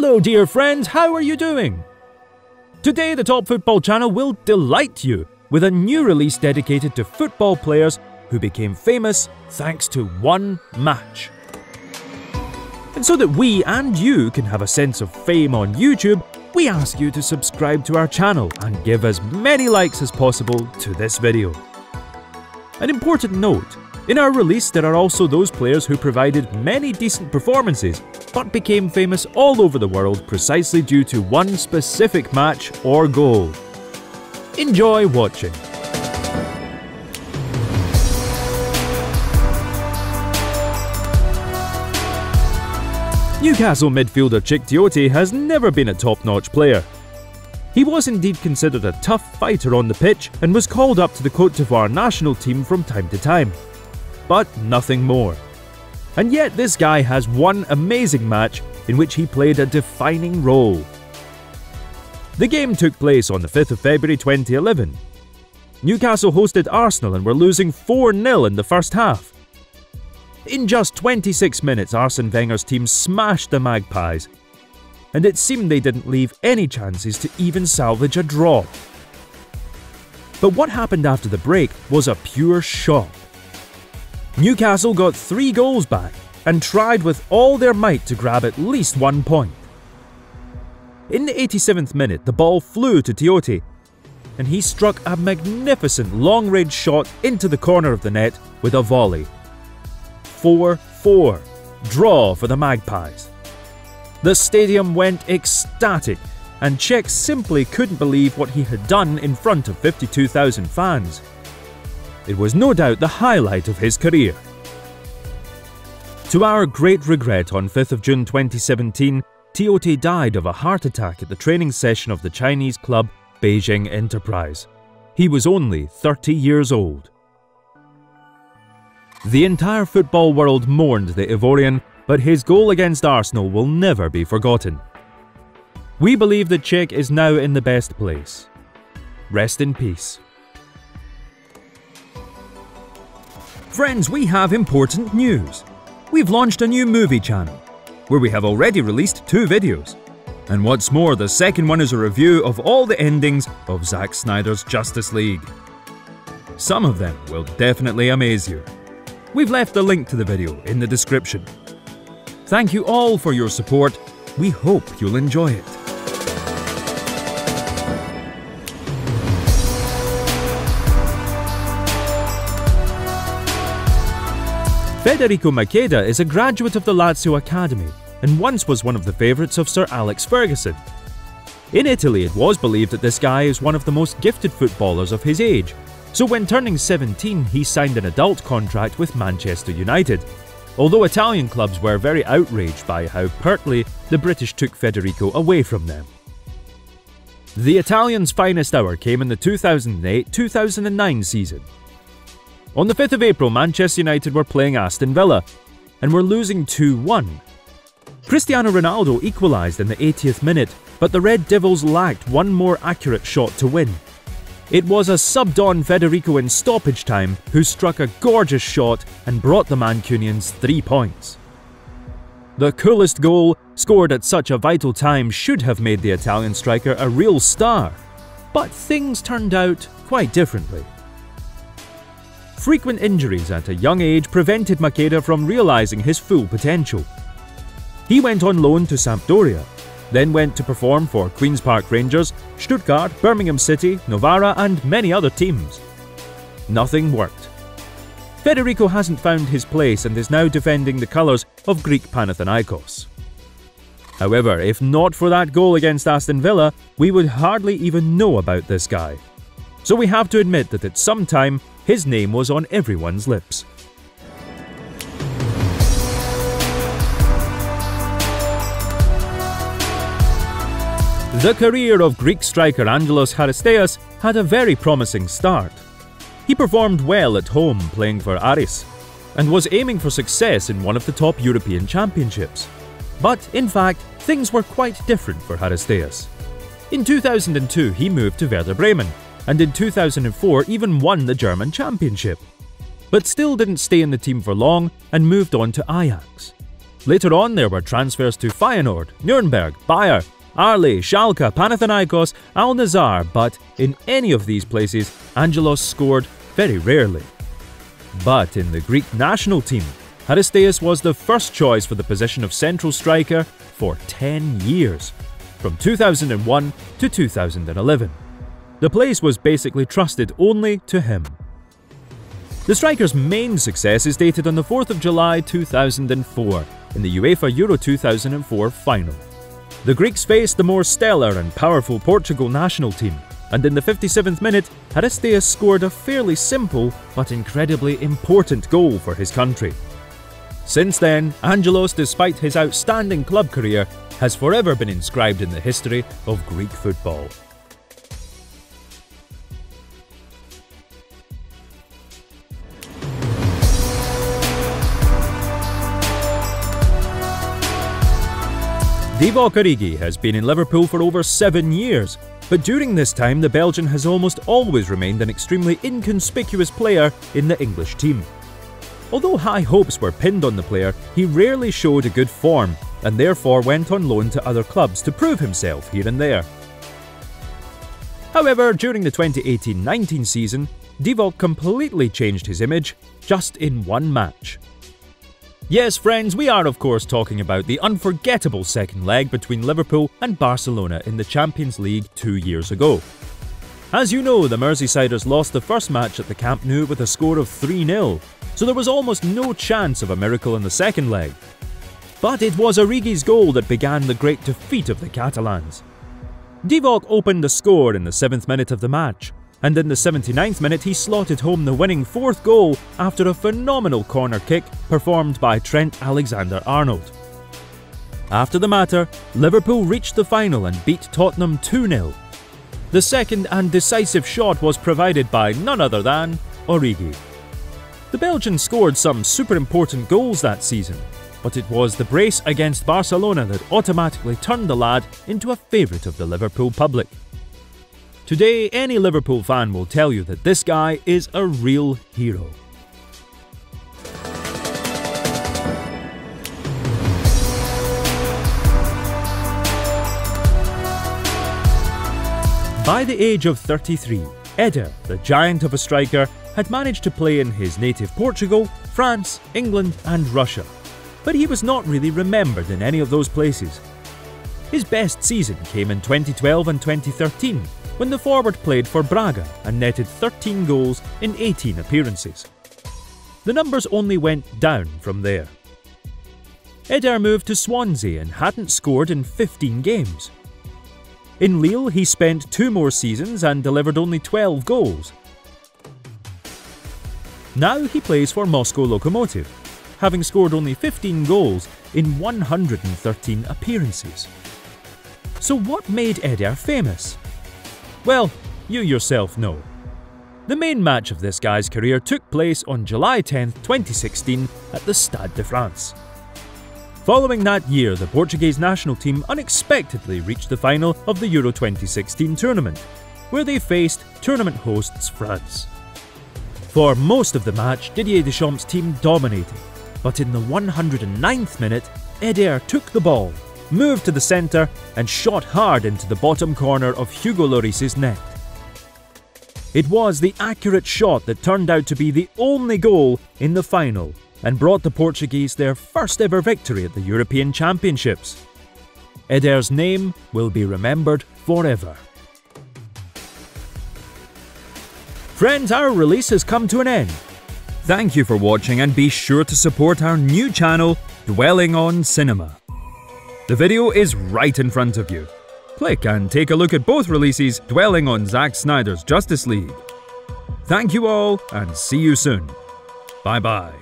Hello dear friends, how are you doing? Today the Top Football channel will delight you with a new release dedicated to football players who became famous thanks to one match. And so that we and you can have a sense of fame on YouTube, we ask you to subscribe to our channel and give as many likes as possible to this video. An important note, in our release there are also those players who provided many decent performances but became famous all over the world precisely due to one specific match or goal. Enjoy watching. Newcastle midfielder Cheick Tiote has never been a top-notch player. He was indeed considered a tough fighter on the pitch and was called up to the Cote D'Ivoire national team from time to time. But nothing more. And yet this guy has one amazing match in which he played a defining role. The game took place on the 5th of February 2011. Newcastle hosted Arsenal and were losing 4-0 in the first half. In just 26 minutes, Arsene Wenger's team smashed the Magpies, and it seemed they didn't leave any chances to even salvage a draw. But what happened after the break was a pure shock. Newcastle got 3 goals back and tried with all their might to grab at least 1 point. In the 87th minute, the ball flew to Tiote, and he struck a magnificent long-range shot into the corner of the net with a volley. 4-4, draw for the Magpies. The stadium went ecstatic, and Cheick simply couldn't believe what he had done in front of 52,000 fans. It was no doubt the highlight of his career. To our great regret, on 5th of June 2017, Tiote died of a heart attack at the training session of the Chinese club Beijing Enterprise. He was only 30 years old. The entire football world mourned the Ivorian, but his goal against Arsenal will never be forgotten. We believe that Cheick is now in the best place. Rest in peace. Friends, we have important news. We've launched a new movie channel, where we have already released 2 videos. And what's more, the second one is a review of all the endings of Zack Snyder's Justice League. Some of them will definitely amaze you. We've left the link to the video in the description. Thank you all for your support. We hope you'll enjoy it. Federico Macheda is a graduate of the Lazio Academy and once was one of the favourites of Sir Alex Ferguson. In Italy, it was believed that this guy is one of the most gifted footballers of his age, so when turning 17 he signed an adult contract with Manchester United, although Italian clubs were very outraged by how pertly the British took Federico away from them. The Italians' finest hour came in the 2008-2009 season. On the 5th of April, Manchester United were playing Aston Villa and were losing 2-1. Cristiano Ronaldo equalised in the 80th minute, but the Red Devils lacked one more accurate shot to win. It was a subbed-on Federico in stoppage time who struck a gorgeous shot and brought the Mancunians 3 points. The coolest goal, scored at such a vital time, should have made the Italian striker a real star, but things turned out quite differently. Frequent injuries at a young age prevented Macheda from realising his full potential. He went on loan to Sampdoria, then went to perform for Queen's Park Rangers, Stuttgart, Birmingham City, Novara and many other teams. Nothing worked. Federico hasn't found his place and is now defending the colours of Greek Panathinaikos. However, if not for that goal against Aston Villa, we would hardly even know about this guy. So we have to admit that at some time, his name was on everyone's lips. The career of Greek striker Angelos Charisteas had a very promising start. He performed well at home playing for Aris and was aiming for success in one of the top European championships. But in fact, things were quite different for Charisteas. In 2002 he moved to Werder Bremen, and in 2004 even won the German championship. But still didn't stay in the team for long and moved on to Ajax. Later on there were transfers to Feyenoord, Nuremberg, Bayer, Arle, Schalke, Panathinaikos, Al-Nassr, but in any of these places, Angelos scored very rarely. But in the Greek national team, Aristeas was the first choice for the position of central striker for 10 years, from 2001 to 2011. The place was basically trusted only to him. The striker's main success is dated on the 4th of July 2004 in the UEFA Euro 2004 final. The Greeks faced the more stellar and powerful Portugal national team, and in the 57th minute, Aristeas scored a fairly simple but incredibly important goal for his country. Since then, Angelos, despite his outstanding club career, has forever been inscribed in the history of Greek football. Divock Origi has been in Liverpool for over 7 years, but during this time the Belgian has almost always remained an extremely inconspicuous player in the English team. Although high hopes were pinned on the player, he rarely showed a good form and therefore went on loan to other clubs to prove himself here and there. However, during the 2018-19 season, Divock completely changed his image just in one match. Yes, friends, we are of course talking about the unforgettable second leg between Liverpool and Barcelona in the Champions League 2 years ago. As you know, the Merseysiders lost the first match at the Camp Nou with a score of 3-0, so there was almost no chance of a miracle in the second leg. But it was Origi's goal that began the great defeat of the Catalans. Divock opened the score in the 7th minute of the match, and in the 79th minute he slotted home the winning 4th goal after a phenomenal corner kick performed by Trent Alexander-Arnold. After the matter, Liverpool reached the final and beat Tottenham 2-0. The second and decisive shot was provided by none other than Origi. The Belgian scored some super important goals that season, but it was the brace against Barcelona that automatically turned the lad into a favourite of the Liverpool public. Today, any Liverpool fan will tell you that this guy is a real hero. By the age of 33, Eder, the giant of a striker, had managed to play in his native Portugal, France, England and Russia, but he was not really remembered in any of those places. His best season came in 2012 and 2013, when the forward played for Braga and netted 13 goals in 18 appearances. The numbers only went down from there. Eder moved to Swansea and hadn't scored in 15 games. In Lille he spent 2 more seasons and delivered only 12 goals. Now he plays for Moscow Lokomotiv, having scored only 15 goals in 113 appearances. So what made Eder famous? Well, you yourself know. The main match of this guy's career took place on July 10, 2016 at the Stade de France. Following that year, the Portuguese national team unexpectedly reached the final of the Euro 2016 tournament, where they faced tournament hosts France. For most of the match, Didier Deschamps' team dominated, but in the 109th minute, Eder took the ball, moved to the centre and shot hard into the bottom corner of Hugo Lloris's net. It was the accurate shot that turned out to be the only goal in the final and brought the Portuguese their first ever victory at the European Championships. Eder's name will be remembered forever. Friends, our release has come to an end. Thank you for watching and be sure to support our new channel, Dwelling on Cinema. The video is right in front of you. Click and take a look at both releases dwelling on Zack Snyder's Justice League. Thank you all and see you soon. Bye bye.